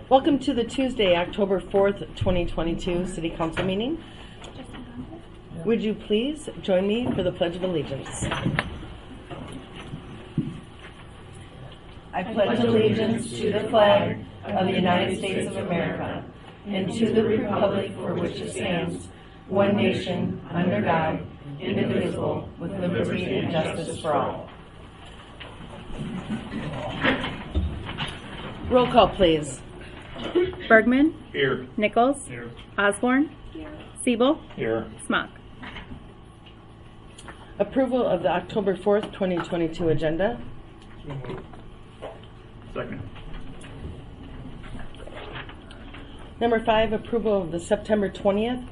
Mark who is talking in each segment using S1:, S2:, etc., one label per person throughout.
S1: Welcome to the Tuesday, October 4th, 2022 City Council meeting. Would you please join me for the Pledge of Allegiance? I pledge allegiance to the flag of the United States of America and to the republic for which it stands, one nation, under God, indivisible, with liberty and justice for all. Roll call, please.
S2: Bergman.
S3: Here.
S2: Nichols.
S3: Here.
S2: Osborne. Here. Siebel.
S3: Here.
S2: Smock.
S1: Approval of the October 4th, 2022 agenda.
S3: Second.
S1: Number 5, approval of the September 20th,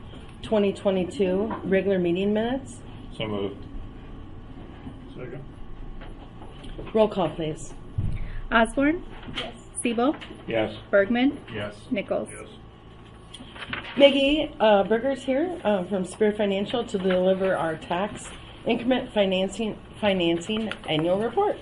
S1: 2022 regular meeting minutes.
S3: So moved. Second.
S1: Roll call, please.
S2: Osborne.
S4: Yes.
S2: Siebel.
S3: Yes.
S2: Bergman.
S3: Yes.
S2: Nichols.
S3: Yes.
S1: Maggie Berger's here from Spirit Financial to deliver our tax increment financing annual report.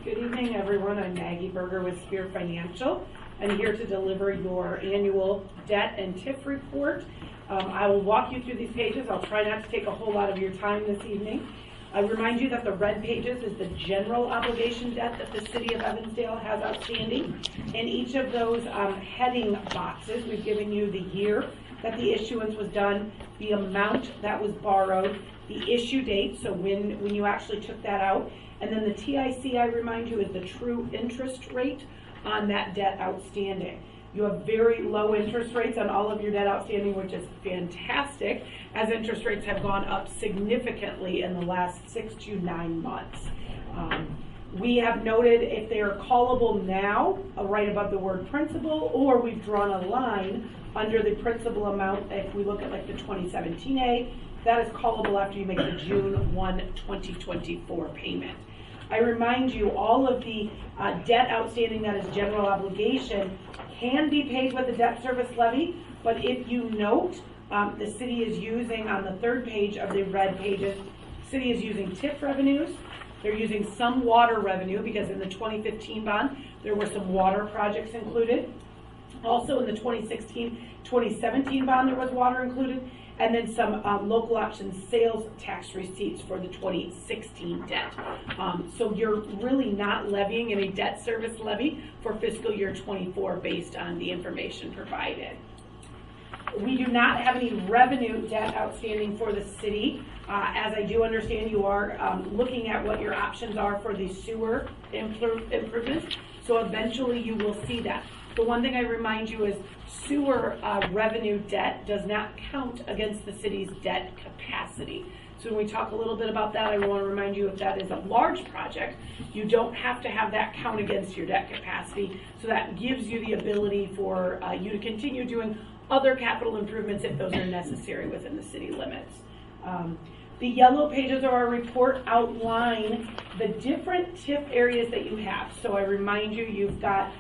S4: Good evening, everyone. I'm Maggie Berger with Spear Financial. I'm here to deliver your annual debt and TIF report. I will walk you through these pages. I'll try not to take a whole lot of your time this evening. I remind you that the red pages is the general obligation debt that the city of Evansdale has outstanding. In each of those heading boxes, we've given you the year that the issuance was done, the amount that was borrowed, the issue date, so when you actually took that out, and then the TIC, I remind you, is the true interest rate on that debt outstanding. You have very low interest rates on all of your debt outstanding, which is fantastic, as interest rates have gone up significantly in the last 6 to 9 months. We have noted if they are callable now, right above the word principal, or we've drawn a line under the principal amount. If we look at like the 2017A, that is callable after you make the June 1, 2024 payment. I remind you, all of the debt outstanding that is general obligation can be paid with the debt service levy, but if you note, the city is using, on the third page of the red pages, the city is using TIF revenues. They're using some water revenue because in the 2015 bond, there were some water projects included. Also in the 2016-2017 bond, there was water included, and then some local option sales tax receipts for the 2016 debt. So you're really not levying any debt service levy for fiscal year 24 based on the information provided. We do not have any revenue debt outstanding for the city. As I do understand, you are looking at what your options are for the sewer improvements. So eventually you will see that. The one thing I remind you is sewer revenue debt does not count against the city's debt capacity. So when we talk a little bit about that, I want to remind you if that is a large project, you don't have to have that count against your debt capacity. So that gives you the ability for you to continue doing other capital improvements if those are necessary within the city limits. The yellow pages of our report outline the different TIF areas that you have. So I remind you, you've got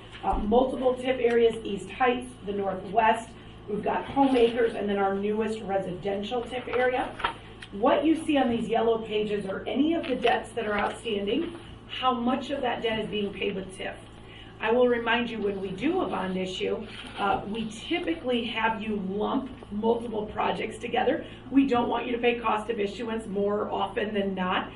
S4: multiple TIF areas: East Heights, the Northwest, we've got Home Acres, and then our newest residential TIF area. What you see on these yellow pages are any of the debts that are outstanding, how much of that debt is being paid with TIF. I will remind you, when we do a bond issue, we typically have you lump multiple projects together. We don't want you to pay cost of issuance more often than not.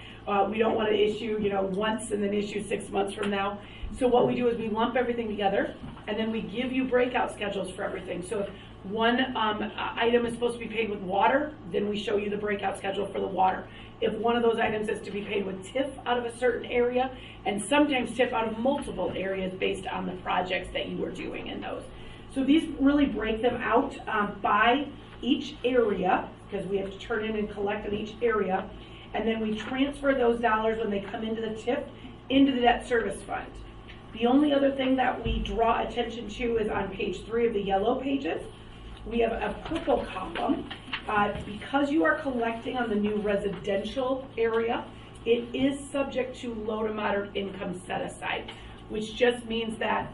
S4: We don't want to issue, once and then issue 6 months from now. So what we do is we lump everything together, and then we give you breakout schedules for everything. So if one item is supposed to be paid with water, then we show you the breakout schedule for the water. If one of those items is to be paid with TIF out of a certain area, and sometimes TIF out of multiple areas based on the projects that you are doing in those. So these really break them out by each area, because we have to turn in and collect on each area, and then we transfer those dollars when they come into the TIF into the debt service fund. The only other thing that we draw attention to is on page 3 of the yellow pages. We have a purple column. Because you are collecting on the new residential area, it is subject to low to moderate income set aside, which just means that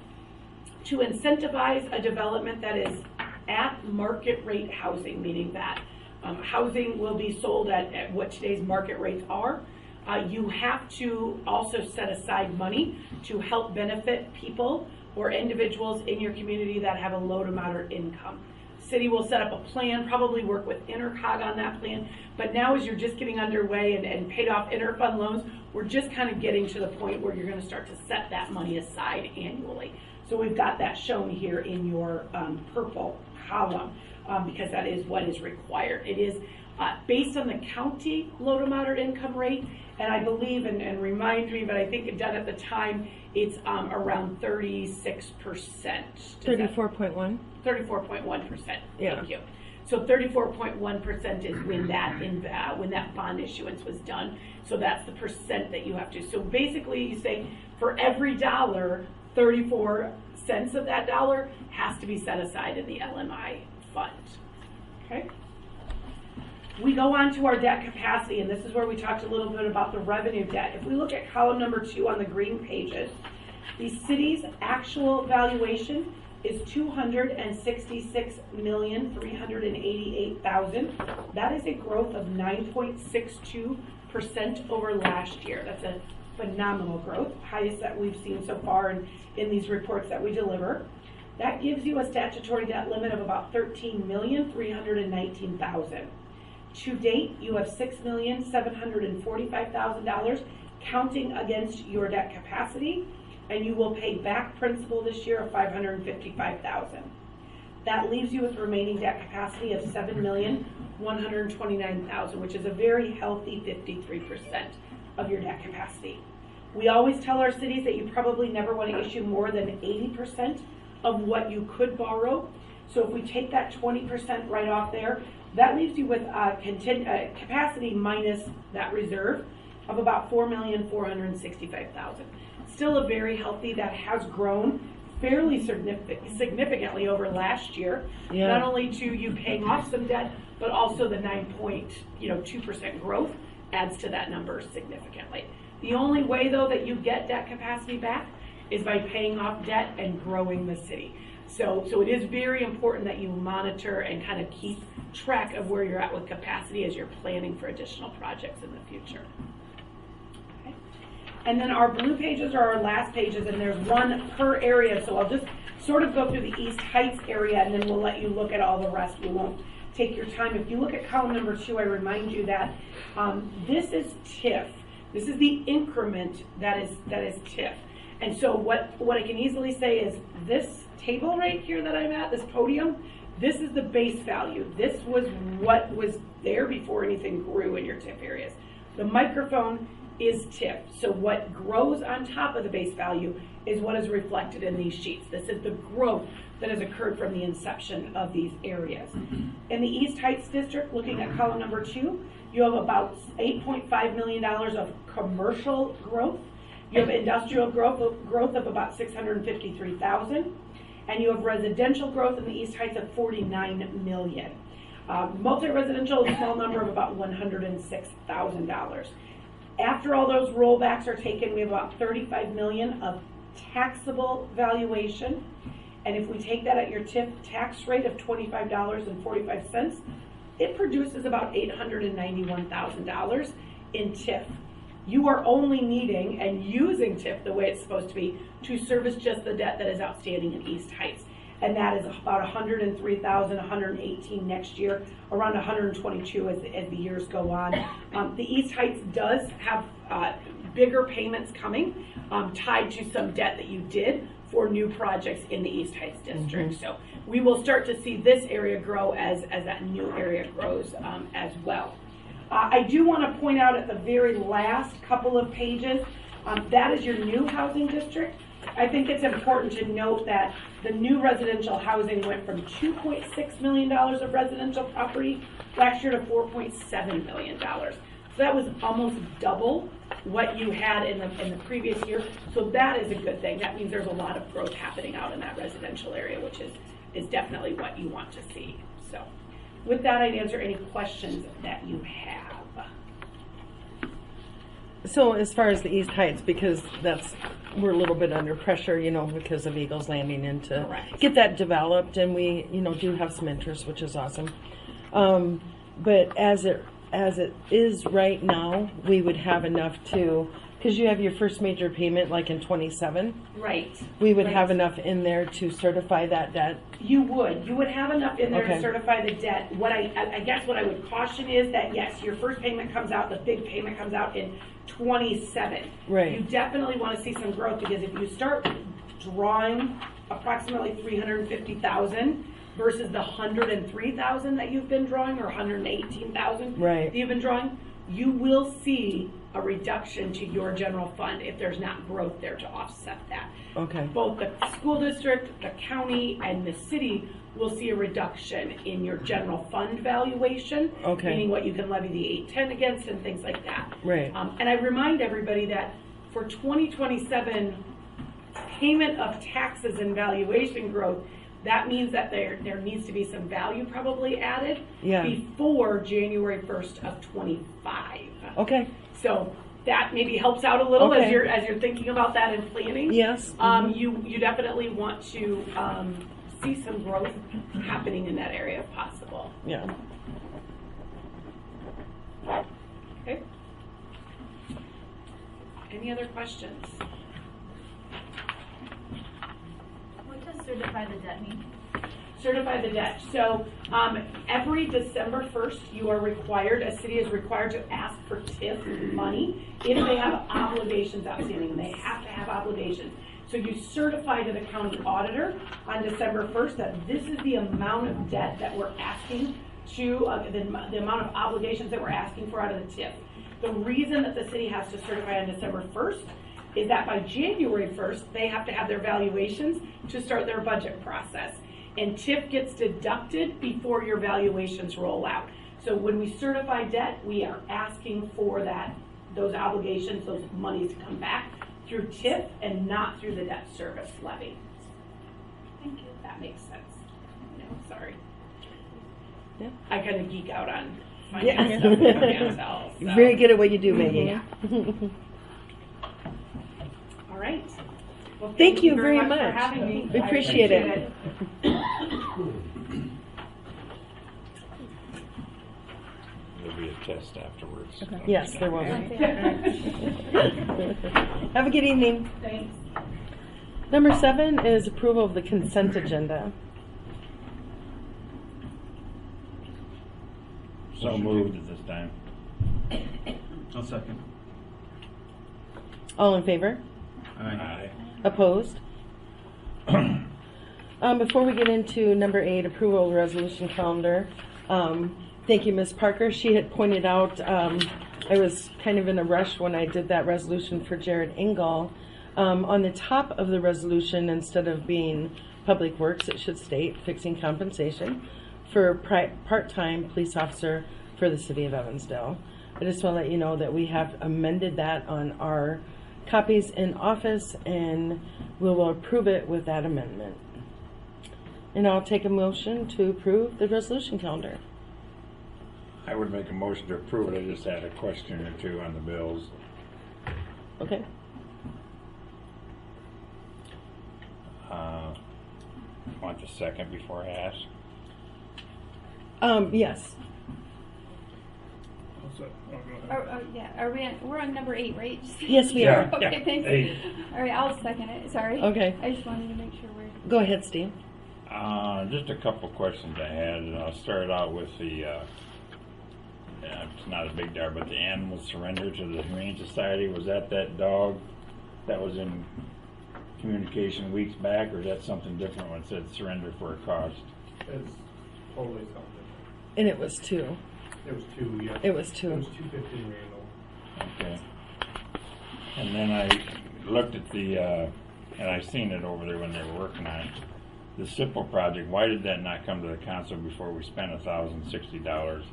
S4: to incentivize a development that is at market rate housing, meaning that housing will be sold at what today's market rates are, You have to also set aside money to help benefit people or individuals in your community that have a low to moderate income. City will set up a plan, probably work with Intercog on that plan, but now as you're just getting underway and paid off interfund loans, we're just kind of getting to the point where you're going to start to set that money aside annually. So we've got that shown here in your purple column because that is what is required. It is based on the county low to moderate income rate, and I believe, and remind me, but I think it done at the time, it's around 36%.
S1: 34.1.
S4: 34.1%.
S1: Yeah.
S4: Thank you. So 34.1% is when that bond issuance was done. So that's the percent that you have to. So basically, you say for every dollar, 34 cents of that dollar has to be set aside in the LMI fund. Okay. We go on to our debt capacity, and this is where we talked a little bit about the revenue debt. If we look at column number 2 on the green pages, the city's actual valuation is $266,388,000. That is a growth of 9.62% over last year. That's a phenomenal growth, highest that we've seen so far in these reports that we deliver. That gives you a statutory debt limit of about $13,319,000. To date, you have $6,745,000 counting against your debt capacity, and you will pay back principal this year of $555,000. That leaves you with remaining debt capacity of $7,129,000, which is a very healthy 53% of your debt capacity. We always tell our cities that you probably never want to issue more than 80% of what you could borrow. So if we take that 20% right off there, that leaves you with capacity minus that reserve of about $4,465,000. Still a very healthy, that has grown fairly significantly over last year. Yeah. Not only to you paying off some debt, but also the 9.2% growth adds to that number significantly. The only way though that you get debt capacity back is by paying off debt and growing the city. So it is very important that you monitor and kind of keep track of where you're at with capacity as you're planning for additional projects in the future. Okay. And then our blue pages are our last pages, and there's one per area, so I'll just sort of go through the East Heights area, and then we'll let you look at all the rest. We won't take your time. If you look at column number 2, I remind you that this is TIF. This is the increment that is TIF. And so what I can easily say is this table right here that I'm at, this podium, this is the base value. This was what was there before anything grew in your TIF areas. The microphone is TIF. So what grows on top of the base value is what is reflected in these sheets. This is the growth that has occurred from the inception of these areas. In the East Heights District, looking at column number 2, you have about $8.5 million of commercial growth. You have industrial growth of about $653,000, and you have residential growth in the East Heights of $49 million. Multi-residential, a small number of about $106,000. After all those rollbacks are taken, we have about $35 million of taxable valuation, and if we take that at your TIF tax rate of $25.45, it produces about $891,000 in TIF. You are only needing and using TIF the way it's supposed to be to service just the debt that is outstanding in East Heights. And that is about $103,000, $118 next year, around $122 as the years go on. The East Heights does have bigger payments coming tied to some debt that you did for new projects in the East Heights District. So we will start to see this area grow as that new area grows as well. I do want to point out at the very last couple of pages, that is your new housing district. I think it's important to note that the new residential housing went from $2.6 million of residential property last year to $4.7 million. So that was almost double what you had in the previous year. So that is a good thing. That means there's a lot of growth happening out in that residential area, which is definitely what you want to see. So with that, I'd answer any questions that you have.
S1: So as far as the East Heights, because we're a little bit under pressure, because of Eagles Landing, and to get that developed, and we, do have some interest, which is awesome. But as it as it is right now, we would have enough to, because you have your first major payment like in 27.
S4: Right.
S1: We would
S4: Right.
S1: have enough in there to certify that debt.
S4: You would have enough in there to
S1: Okay.
S4: certify the debt. What I guess what I would caution is that, yes, your first payment comes out, the big payment comes out in 27.
S1: Right.
S4: You definitely want to see some growth, because if you start drawing approximately 350,000 versus the 103,000 that you've been drawing, or 118,000
S1: Right.
S4: that you've been drawing, you will see a reduction to your general fund if there's not growth there to offset that.
S1: Okay.
S4: Both the school district, the county, and the city will see a reduction in your general fund valuation.
S1: Okay.
S4: Meaning what you can levy the 810 against and things like that.
S1: Right.
S4: And I remind everybody that for 2027 payment of taxes and valuation growth, that means that there needs to be some value probably added
S1: Yeah.
S4: before January 1st of 25.
S1: Okay.
S4: So that maybe helps out a little
S1: Okay.
S4: as you're thinking about that and planning.
S1: Yes.
S4: You definitely want to see some growth happening in that area if possible.
S1: Yeah.
S4: Okay. Any other questions?
S5: What does certify the debt mean?
S4: Certify the debt. So every December 1st, you are required, a city is required to ask for TIF money if they have obligations outstanding. They have to have obligations. So you certify to the county auditor on December 1st that this is the amount of debt that we're asking to, the amount of obligations that we're asking for out of the TIF. The reason that the city has to certify on December 1st is that by January 1st, they have to have their valuations to start their budget process. And TIF gets deducted before your valuations roll out. So when we certify debt, we are asking for those obligations, those monies to come back through TIF and not through the debt service levy.
S5: Thank you.
S4: If that makes sense. No, sorry.
S1: Yeah.
S4: I kind of geek out on
S1: Yeah.
S4: finance stuff. You can't tell,
S1: You're
S4: so.
S1: very good at what you do, Maggie.
S4: All right. Well,
S1: Thank you very
S4: for
S1: much.
S4: having me.
S1: We
S4: I
S1: appreciate it.
S3: There'll be a test afterwards.
S1: Yes, there will be. Have a good evening.
S4: Thanks.
S1: Number 7 is approval of the consent agenda.
S3: So moved at this time.
S6: I'll second.
S1: All in favor?
S3: Aye.
S1: Opposed? Before we get into number 8, approval of resolution calendar, thank you, Ms. Parker. She had pointed out, I was kind of in a rush when I did that resolution for Jared Engel. On the top of the resolution, instead of being Public Works, it should state fixing compensation for part-time police officer for the city of Evansdale. I just want to let you know that we have amended that on our copies in office, and we will approve it with that amendment. And I'll take a motion to approve the resolution calendar.
S3: I would make a motion to approve it. I just had a question or two on the bills.
S1: Okay?
S3: Want the second before I ask?
S1: Yes.
S5: We're on number 8, right?
S1: Yes, we
S3: Yeah.
S1: are.
S5: Okay, thanks.
S3: Hey.
S5: All right, I'll second it. Sorry.
S1: Okay.
S5: I just wanted to make sure we're.
S1: Go ahead, Steve.
S3: Just a couple questions I had, and I'll start out with the, it's not a big dog, but the animal surrender to the Humane Society. Was that dog that was in communication weeks back, or is that something different when it said surrender for a cost?
S6: It's totally something.
S1: And it was 2.
S6: It was 2, yeah.
S1: It was 2.
S6: It was 215 Randall.
S3: Okay. And then I looked at the, and I seen it over there when they were working on it. The SIPO project, why did that not come to the council before we spent $1,060?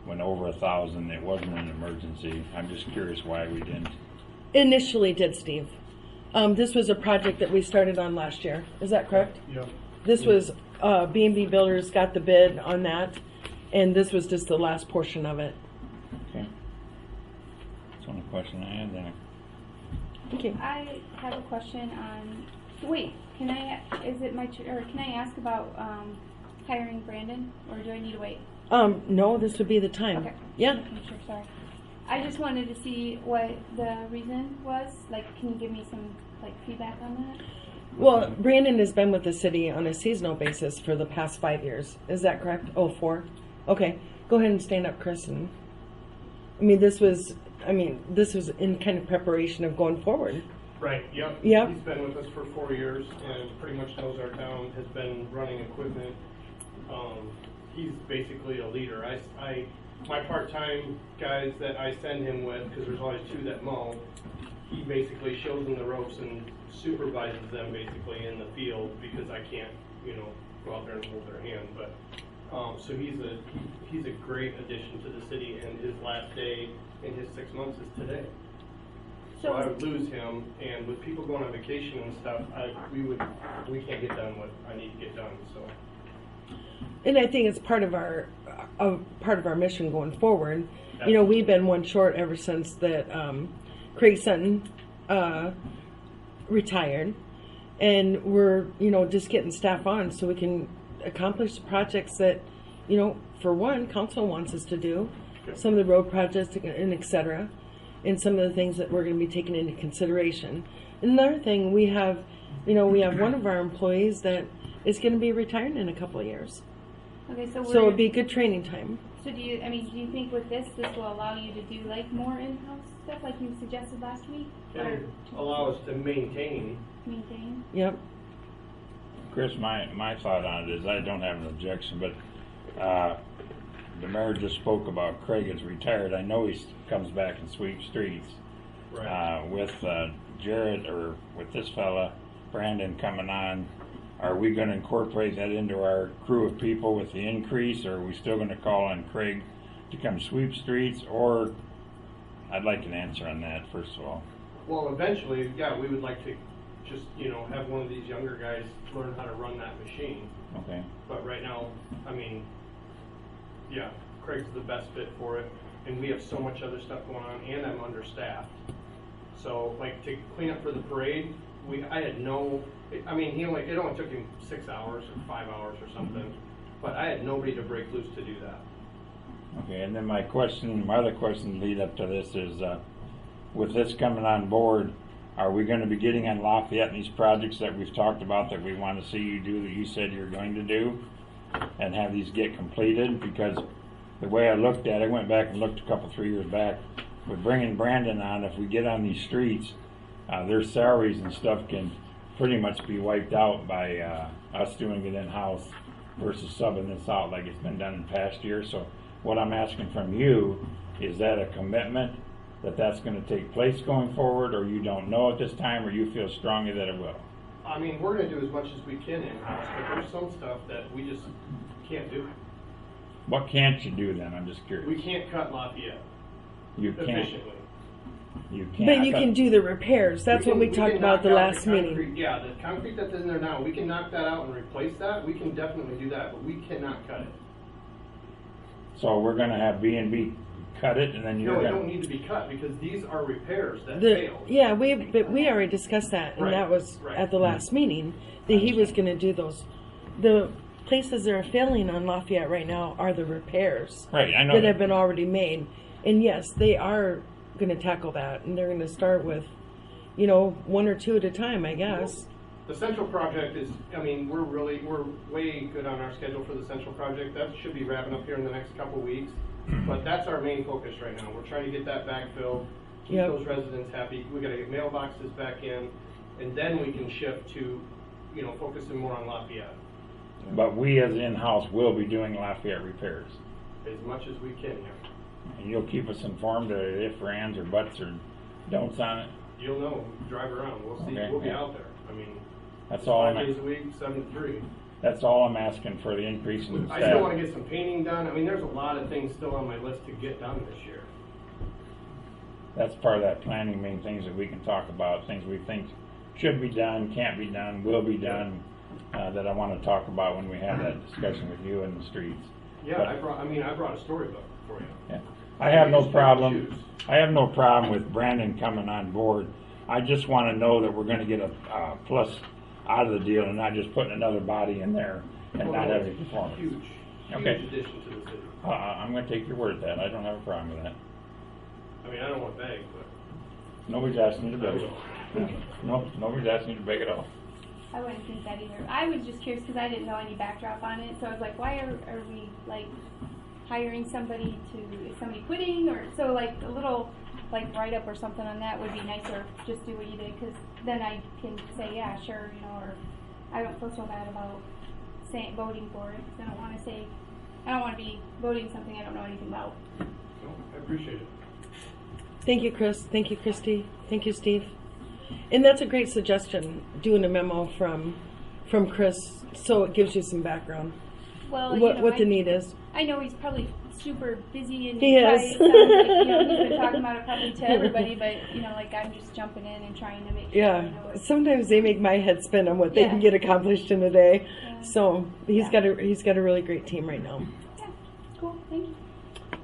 S3: When over 1,000, it wasn't an emergency. I'm just curious why we didn't.
S1: Initially did, Steve. This was a project that we started on last year. Is that correct?
S6: Yep.
S1: This was, B&B Builders got the bid on that, and this was just the last portion of it.
S3: Okay. That's the only question I had there.
S1: Thank you.
S5: I have a question on. Wait, can I ask about hiring Brandon, or do I need to wait?
S1: No, this would be the time.
S5: Okay.
S1: Yeah.
S5: I'm sure, sorry. I just wanted to see what the reason was. Like, can you give me some, like, feedback on that?
S1: Well, Brandon has been with the city on a seasonal basis for the past 5 years. Is that correct? Oh, 4? Okay. Go ahead and stand up, Chris. And, this was in kind of preparation of going forward.
S6: Right, yep.
S1: Yep.
S6: He's been with us for 4 years and pretty much knows our town, has been running equipment. He's basically a leader. My part-time guys that I send him with, because there's always 2 that mow, he basically shows them the ropes and supervises them basically in the field because I can't, go out there and hold their hand. But so he's a great addition to the city, and his last day in his 6 months is today. So I would lose him, and with people going on vacation and stuff, we can't get done what I need to get done. So.
S1: And I think it's part of our mission going forward. Absolutely. We've been one short ever since that Craig Sutton retired, and we're just getting staff on so we can accomplish the projects that for one, council wants us to do, some of the road projects and et cetera, and some of the things that we're going to be taking into consideration. Another thing, we have one of our employees that is going to be retiring in a couple of years.
S5: Okay, so
S1: it'd be a good training time.
S5: So do you think with this will allow you to do like more in-house stuff like you suggested last week?
S6: It'll allow us to maintain.
S1: Yep.
S3: Chris, my thought on it is I don't have an objection, but the mayor just spoke about Craig is retired. I know he comes back and sweeps streets.
S6: Right.
S3: With Jared or with this fella, Brandon coming on, are we going to incorporate that into our crew of people with the increase, or are we still going to call on Craig to come sweep streets? Or I'd like an answer on that, first of all.
S6: Well, eventually, yeah, we would like to just, have one of these younger guys learn how to run that machine.
S3: Okay.
S6: But right now, yeah, Craig's the best fit for it, and we have so much other stuff going on, and I'm understaffed. So, like, to clean up for the parade, it only took him 6 hours or 5 hours or something, but I had nobody to break loose to do that.
S3: Okay, and then my other question lead up to this is, with this coming on board, are we going to be getting on Lafayette and these projects that we've talked about that we want to see you do that you said you're going to do, and have these get completed? Because the way I looked at it, I went back and looked 3 years back, with bringing Brandon on, if we get on these streets, their salaries and stuff can pretty much be wiped out by us doing it in-house versus subbing this out like it's been done in past years. So what I'm asking from you, is that a commitment that that's going to take place going forward, or you don't know at this time, or you feel strongly that it will?
S6: We're going to do as much as we can in-house, but there's some stuff that we just can't do.
S3: What can't you do then? I'm just curious.
S6: We can't cut Lafayette
S3: efficiently. You can't.
S1: But you can do the repairs. That's what we talked about the last meeting.
S6: Yeah, the concrete that's in there now, we can knock that out and replace that. We can definitely do that, but we cannot cut it.
S3: So we're going to have B&B cut it, and then you're
S6: No, it
S3: going
S6: don't need to be cut because these are repairs that failed.
S1: Yeah, we already discussed that, and
S6: Right,
S1: that was
S6: right.
S1: at the last meeting, that he was going to do those. The places that are failing on Lafayette right now are the repairs
S3: Right, I know
S1: that
S3: that.
S1: have been already made. And yes, they are going to tackle that, and they're going to start with, 1 or 2 at a time, I guess.
S6: The central project is, we're way good on our schedule for the central project. That should be wrapping up here in the next couple weeks. But that's our main focus right now. We're trying to get that backfilled, keep
S1: Yep.
S6: those residents happy. We got to get mailboxes back in, and then we can shift to, focusing more on Lafayette
S3: But we as in-house will be doing Lafayette repairs.
S6: as much as we can here.
S3: And you'll keep us informed of if or ands or buts or don'ts on it?
S6: You'll know. Drive around. We'll see.
S3: Okay,
S6: We'll be
S3: yeah.
S6: out there.
S3: That's all
S6: 5
S3: I'm
S6: days a week, 7 to 3.
S3: That's all I'm asking for the increase in
S6: I still want
S3: staff.
S6: to get some painting done. There's a lot of things still on my list to get done this year.
S3: That's part of that planning, main things that we can talk about, things we think should be done, can't be done, will be done, that I want to talk about when we have that discussion with you in the streets.
S6: Yeah,
S3: But-
S6: I brought a storybook for you.
S3: Yeah. I have no
S6: Just pick and
S3: problem.
S6: choose.
S3: I have no problem with Brandon coming on board. I just want to know that we're going to get a plus out of the deal and not just putting another body in there and not having performance.
S6: Huge,
S3: Okay.
S6: huge addition to the city.
S3: I'm gonna take your word at that. I don't have a problem with that.
S6: I mean, I don't want to beg, but
S3: Nobody's asking you to beg. No, nobody's asking you to beg at all.
S5: I wouldn't think that either. I was just curious because I didn't know any backdrop on it, so I was like, why are we like hiring somebody is somebody quitting, or so like a little like write up or something on that would be nicer. Just do what you did, because then I can say yeah, sure, or I don't feel so bad about voting for it, because I don't want to be voting something I don't know anything about.
S6: no, I appreciate it.
S1: Thank you, Chris. Thank you, Christy. Thank you, Steve. And that's a great suggestion, doing a memo from Chris, so it gives you some background.
S5: Well,
S1: What the need is.
S5: I know he's probably super busy and
S1: He is.
S5: he's been talking about it probably to everybody, but like I'm just jumping in and trying to make sure.
S1: Yeah, sometimes they make my head spin on what they can get accomplished in a day.
S5: Yeah.
S1: So he's got a really great team right now.
S5: Yeah, cool. Thank you.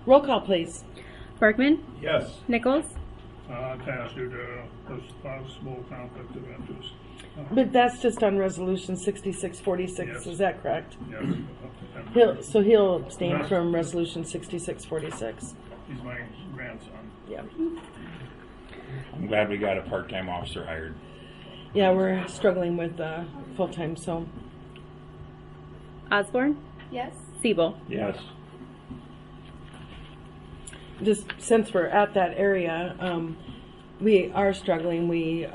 S1: Roll call, please.
S2: Bergman,
S7: Yes.
S2: Nichols,
S7: Passed due to a possible conflict of interest.
S1: But that's just on resolution 6646.
S7: Yes.
S1: Is that correct?
S7: Yes.
S1: He'll abstain
S7: Yes.
S1: from resolution 6646.
S7: He's my grandson.
S1: Yeah.
S3: I'm glad we got a part-time officer hired.
S1: Yeah, we're struggling with full-time, so.
S2: Osborne,
S5: Yes.
S2: Siebel.
S3: Yes.
S1: Just since we're at that area, we are struggling. We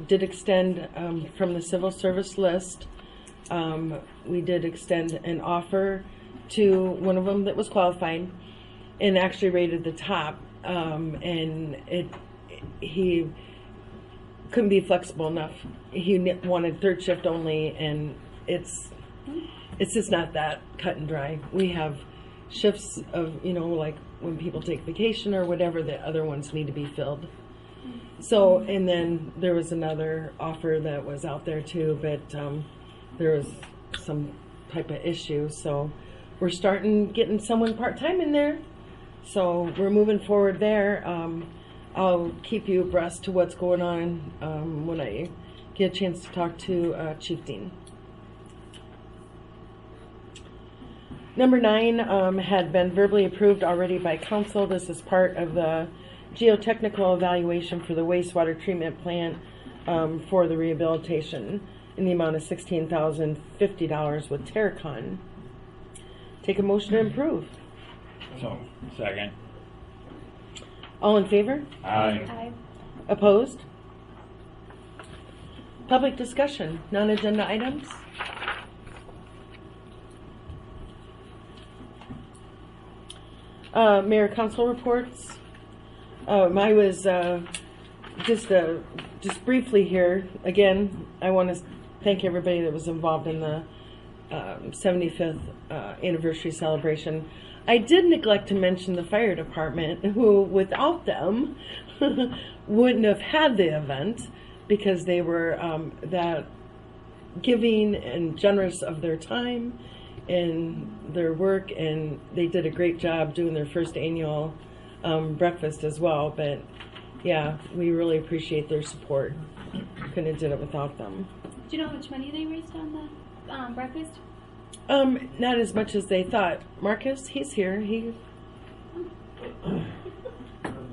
S1: did extend from the civil service list. We did extend an offer to one of them that was qualified and actually rated the top. And he couldn't be flexible enough. He wanted third shift only, and it's just not that cut and dry. We have shifts of, like when people take vacation or whatever, the other ones need to be filled. So, and then there was another offer that was out there too, but there was some type of issue. So we're getting someone part-time in there. So we're moving forward there. I'll keep you abreast to what's going on when I get a chance to talk to Chief Dean. Number 9 had been verbally approved already by council. This is part of the geotechnical evaluation for the wastewater treatment plant for the rehabilitation in the amount of $16,050 with Terracon. Take a motion to approve.
S3: So, second.
S1: All in favor?
S3: Aye.
S5: Aye.
S1: Opposed? Public discussion, non-agenda items? Mayor council reports. I was just briefly here. Again, I want to thank everybody that was involved in the 75th anniversary celebration. I did neglect to mention the fire department, who without them wouldn't have had the event, because they were that giving and generous of their time and their work, and they did a great job doing their first annual breakfast as well. But yeah, we really appreciate their support. Couldn't have did it without them.
S5: Do you know how much money they raised on the breakfast?
S1: Not as much as they thought. Marcus, he's here.
S8: I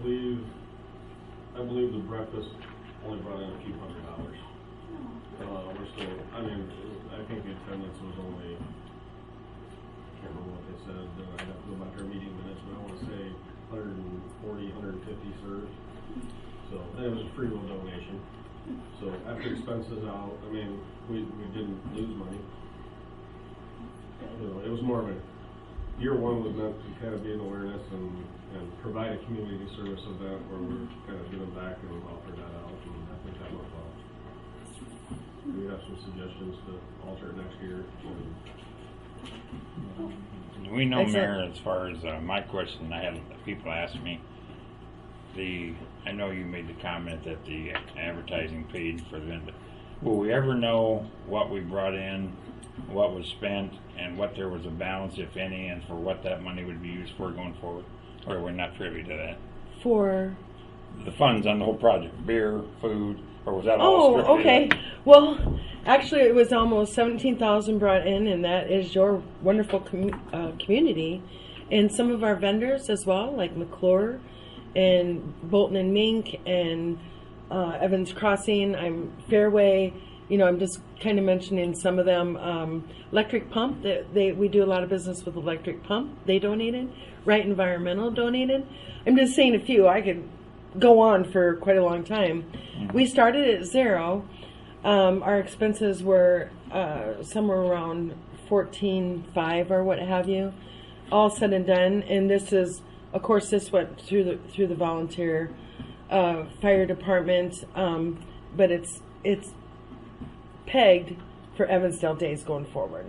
S8: believe the breakfast only brought in a few $100. We're still, I think the attendance was only, I can't remember what they said, I'd have to go back to our meeting minutes, but I want to say 140, 150 served. So, and it was a free will donation. So after expenses out, we didn't lose money. It was more of year one was meant to kind of be an awareness and provide a community service event where we're kind of giving back and offer that out, and I think that went well. We have some suggestions to alter it next year.
S3: We know,
S1: Excellent.
S3: Mayor, as far as my question, I had people ask me, I know you made the comment that the advertising paid for the event. Will we ever know what we brought in, what was spent, and what there was a balance, if any, and for what that money would be used for going forward? Or we're not privy to that?
S1: For
S3: the funds on the whole project? Beer, food, or was that all
S1: Oh,
S3: strictly
S1: okay.
S3: that?
S1: Well, actually, it was almost 17,000 brought in, and that is your wonderful community, and some of our vendors as well, like McClure and Bolton and Mink and Evans Crossing. I'm Fairway. You know, I'm just kind of mentioning some of them. Electric Pump. We do a lot of business with Electric Pump. They donated. Right Environmental donated. I'm just saying a few. I could go on for quite a long time. We started at zero. Our expenses were somewhere around 14.5 or what have you, all said and done. And this is, of course, this went through the volunteer fire department, but it's pegged for Evansdale Days going forward.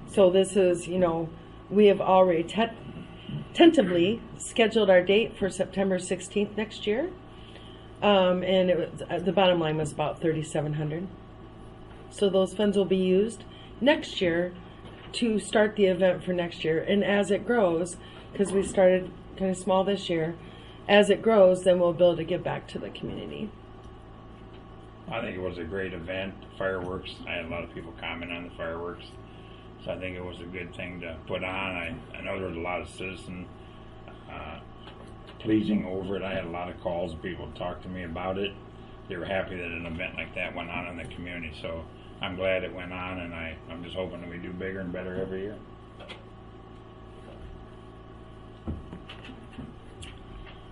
S1: So this is, you know, we have already tentatively scheduled our date for September 16th next year. And it was, the bottom line was about $3,700. So those funds will be used next year to start the event for next year. And as it grows, because we started kind of small this year, as it grows, then we'll be able to give back to the community.
S3: I think it was a great event. Fireworks, I had a lot of people comment on the fireworks. So I think it was a good thing to put on. I know there was a lot of citizen pleasing over it. I had a lot of calls. People talked to me about it. They were happy that an event like that went on in the community. So I'm glad it went on, and I'm just hoping that we do bigger and better every year.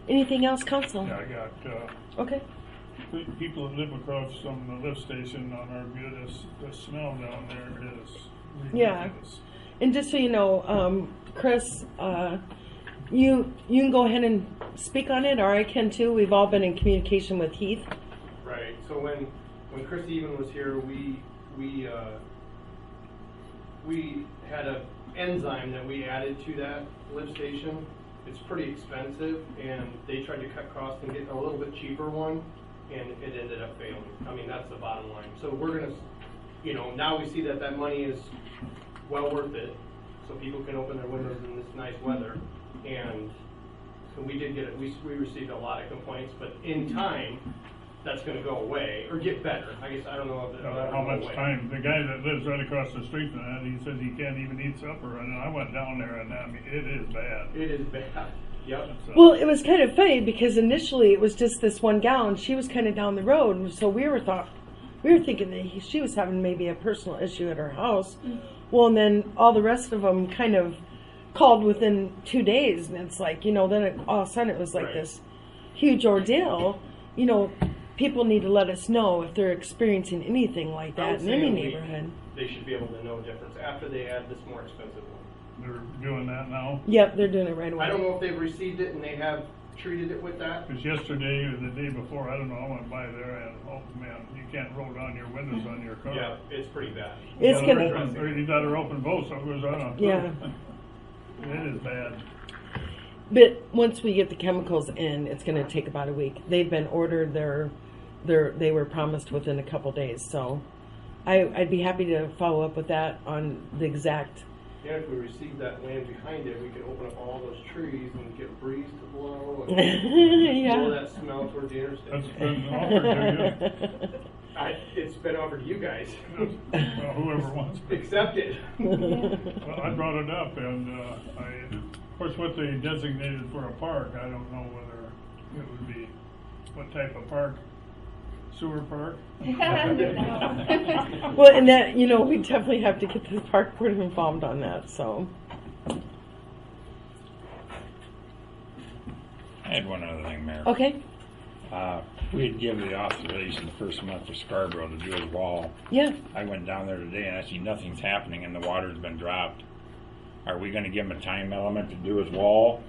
S1: Anything else, Council?
S7: Yeah, I got,
S1: Okay.
S7: people that live across from the lift station on our view, the smell down there is
S1: Yeah.
S7: ridiculous.
S1: And just so you know, Chris, you can go ahead and speak on it, or I can too. We've all been in communication with Heath.
S6: Right. So when Chris even was here, we had an enzyme that we added to that lift station. It's pretty expensive, and they tried to cut costs and get a little bit cheaper one, and it ended up failing. I mean, that's the bottom line. So we're gonna, you know, now we see that money is well worth it, so people can open their windows in this nice weather. And so we did get it. We received a lot of complaints, but in time, that's going to go away or get better. I guess I don't know if
S7: How much time? The guy that lives right across the street from that, he says he can't even eat supper, and I went down there, and I mean, it is bad.
S6: It is bad. Yep.
S7: So,
S1: Well, it was kind of funny because initially it was just this one gal, and she was kind of down the road, so we were thinking that she was having maybe a personal issue at her house. Well, and then all the rest of them kind of called within 2 days, and it's like, you know, then all of a sudden it was like
S6: Right.
S1: this huge ordeal. You know, people need to let us know if they're experiencing anything like
S6: I would
S1: that in
S6: say
S1: any
S6: in a week,
S1: neighborhood.
S6: They should be able to know a difference after they add this more expensive one.
S7: they're doing that now.
S1: Yep, they're doing it right away.
S6: I don't know if they've received it and they have treated it with that.
S7: Because yesterday or the day before, I don't know, I went by there, and oh man, you can't roll down your windows on your car.
S6: Yeah, it's pretty bad.
S1: It's
S7: You
S1: gonna-
S7: gotta open, or you gotta open both, so it goes on.
S1: Yeah.
S7: It is bad.
S1: But once we get the chemicals in, it's going to take about a week. They've been ordered. They were promised within a couple days. So I'd be happy to follow up with that on the exact.
S6: And if we receive that land behind it, we could open up all those trees and get a breeze to blow and blow
S1: Yeah.
S6: that smell toward the interstate.
S7: That's been offered to
S6: It's been offered to you guys.
S7: you, well, whoever wants it.
S6: Accept it.
S7: Well, I brought it up, and of course, what they designated for a park, I don't know whether it would be, what type of park? Sewer park?
S1: Well, and that, you know, we definitely have to get the park board involved on that. So
S3: I had one other thing, Mayor.
S1: okay,
S3: We had given the authorization the first month for Scarborough to do his wall.
S1: yeah.
S3: I went down there today and I see nothing's happening and the water's been dropped. Are we gonna give him a time element to do his wall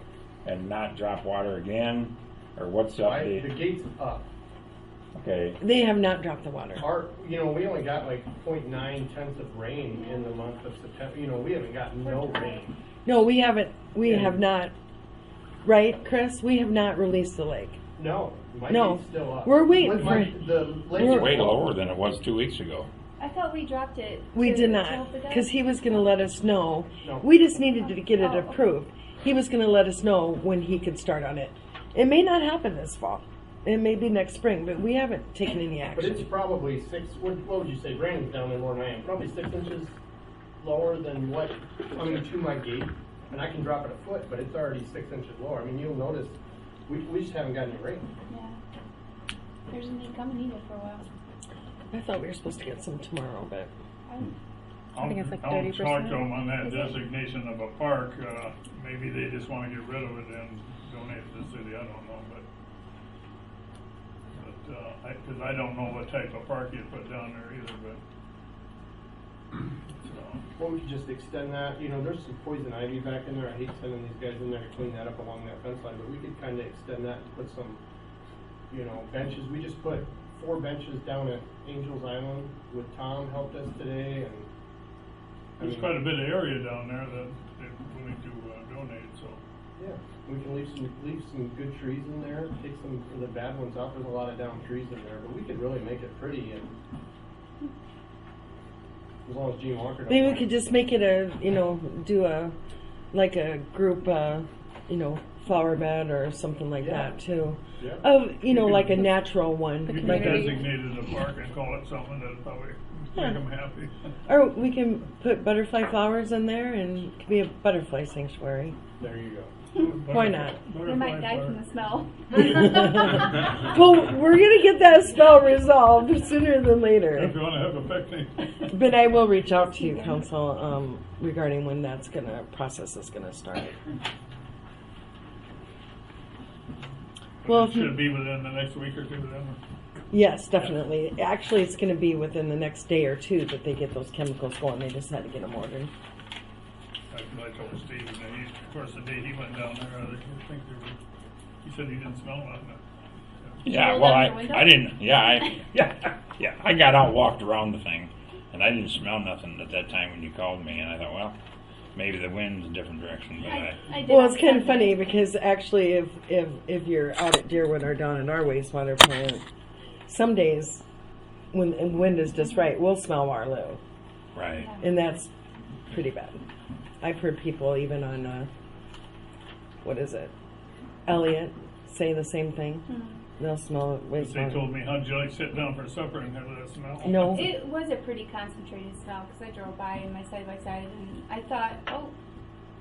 S3: and not drop water again? Or what's the
S6: The
S3: update?
S6: gate's up.
S3: Okay,
S1: They have not dropped the water.
S6: We only got like 0.9 tenths of rain in the month of September. We haven't gotten no rain.
S1: No, we haven't. We have not. Right, Chris? We have not released the lake.
S6: No, my
S1: No.
S6: gate's still up.
S1: We're waiting
S6: The
S3: it's
S6: lakes are
S3: way
S6: full.
S3: lower than it was 2 weeks ago.
S5: I thought we dropped it.
S1: We
S5: to
S1: did not,
S5: tilt the deck.
S1: because he was going to let us know.
S6: No.
S1: We just needed to get it
S5: Oh, okay.
S1: approved. He was going to let us know when he could start on it. It may not happen this fall. It may be next spring, but we haven't taken any
S6: But it's
S1: action.
S6: probably what would you say, Brandon's down there more than I am, probably 6 inches lower than what, coming to my gate, and I can drop it a foot, but it's already 6 inches lower. I mean, you'll notice, we just haven't gotten any rain.
S5: Yeah. There's a need coming either for a while.
S1: I thought we were supposed to get some tomorrow, but
S2: I think it's like
S7: I'll
S2: 30%.
S7: talk to them on that
S5: Is it?
S7: designation of a park, maybe they just wanna get rid of it and donate it to the city, I don't know, but cause I don't know what type of park you put down there either, but. So,
S6: Well, we could just extend that, you know, there's some poison ivy back in there, I hate sending these guys in there to clean that up along that fence line, but we could kinda extend that and put some, you know, benches. We just put 4 benches down at Angels Island with Tom helped us today, and I
S7: there's
S6: mean,
S7: quite a bit of area down there that they're willing to donate, so.
S6: yeah, we can leave some good trees in there, take some of the bad ones out. There's a lot of down trees in there, but we could really make it pretty, and as long as Gene Walker don't
S1: maybe we
S6: mind.
S1: could just make it do a group, flower bed or something like
S6: Yeah.
S1: that too.
S6: Yeah.
S1: Of, like a natural one.
S2: The
S1: Like a,
S7: Designated a park and call it something that'd probably make them happy.
S1: or we can put butterfly flowers in there and it could be a butterfly sanctuary.
S6: There you go.
S1: Why not?
S5: They might die from the smell.
S1: Well, we're gonna get that spell resolved sooner than
S7: If
S1: later.
S7: you wanna have a picnic.
S1: But I will reach out to you, council, regarding when process is gonna start. Well,
S7: It should be within the next week or two then.
S1: Yes, definitely. Actually, it's gonna be within the next day or two that they get those chemicals going. They just had to get them ordered.
S7: I told Steve, and of course, the day he went down there, I think he said he didn't smell nothing.
S3: Yeah,
S5: roll
S3: well,
S5: down your window?
S3: I didn't, yeah, I got out, walked around the thing, and I didn't smell nothing at that time when you called me, and I thought, well, maybe the wind's a different direction, but
S5: I did
S1: Well,
S5: on
S1: it's kind of
S5: Sunday.
S1: funny because actually, if you're out at Deerwood or down in our wastewater plant, some days when the wind is just right, we'll smell Marlowe,
S3: right.
S1: and that's pretty bad. I've heard people even on Elliott say the same thing. They'll smell it
S7: They
S1: wastewater.
S7: told me, how'd you like to sit down for supper and have that smell?
S1: No.
S5: It was a pretty concentrated smell because I drove by in my side by side and I thought,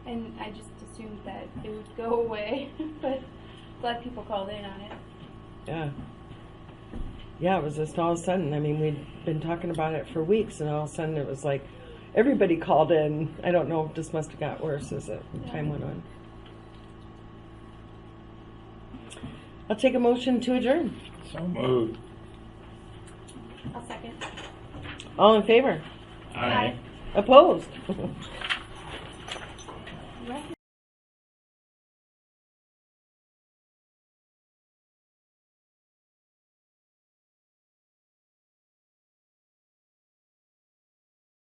S5: and I just assumed that it would go away, but glad people called in on it.
S1: Yeah. Yeah, it was just all of a sudden. I mean, we'd been talking about it for weeks, and all of a sudden it was like everybody called in. I don't know if this must have got worse as time went on. I'll take a motion to adjourn.
S3: So moved.
S5: I'll second.
S1: All in favor?
S3: Aye.
S1: Opposed?